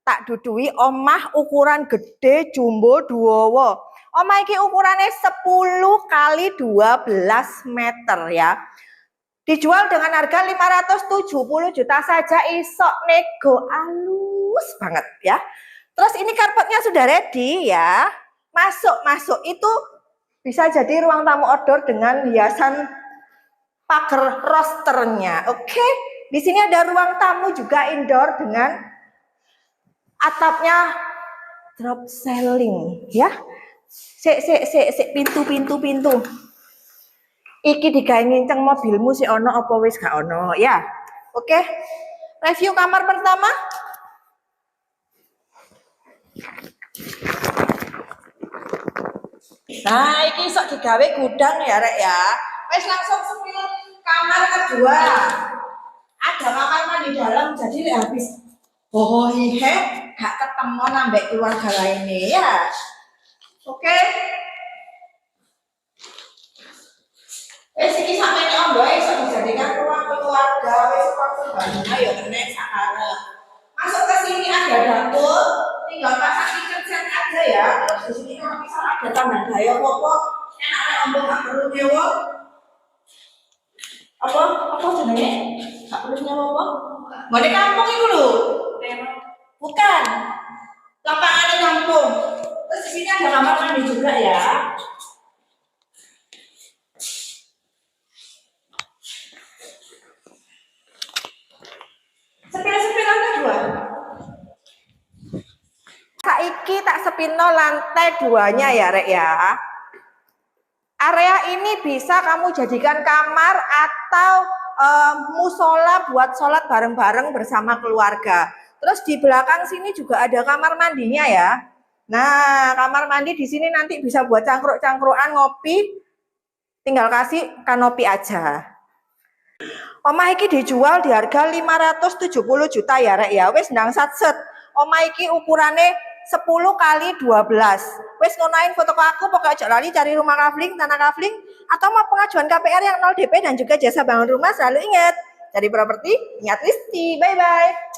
Tak dudui omah ukuran gede jumbo duowo. Omah iki ukurannya 10 kali 12 meter ya. Dijual dengan harga 570 juta saja, isok nego halus banget ya. Terus ini karpetnya sudah ready ya. Masuk itu bisa jadi ruang tamu outdoor dengan hiasan pagar rosternya. Oke. Di sini ada ruang tamu juga indoor dengan atapnya drop ceiling ya. Pintu. Iki digawe nginceng mobilmu si ono apa wis gak ono ya. Oke. Review kamar pertama. Nah, iki sok digawe gudang ya, Rek ya. Wis langsung sepil kamar kedua. Ada kamar mandi dalam, jadi habis he gak ketemu nambah keluarga lainnya ya. Oke. Wis iki sampeyan ombo iso dijadikan ruang keluarga, wis keluarga ayo kenek sakarep. Masuk ke sini ada dapur, tinggal pasang kitchen set aja ya. Terus di sini kalau misal ada tambah daya apa enak ombo gak perlu nyewa. Apa jenenge? Gak perlu nyewa apa? Ngene kampung iku lho. Bukan. Lapangan kampung. Terus di sini ada kamar mandi juga ya. Sepil-sepilan kedua. Saiki tak sepino lantai 2-nya ya, Rek ya. Area ini bisa kamu jadikan kamar atau musola buat sholat bareng-bareng bersama keluarga. Terus di belakang sini juga ada kamar mandinya ya. Nah, kamar mandi di sini nanti bisa buat cangkruk-cangkrukan ngopi. Tinggal kasih kanopi aja. Omah iki dijual di harga 570 juta ya, Rek ya. Wis ndang satset. Omah iki ukurannya 10 kali 12. Wis ngonain foto aku, pokoknya jangan lali cari rumah kafling, tanah kafling, atau mau pengajuan KPR yang 0 DP dan juga jasa bangun rumah. Selalu ingat, cari properti, ingat Listi. Bye-bye.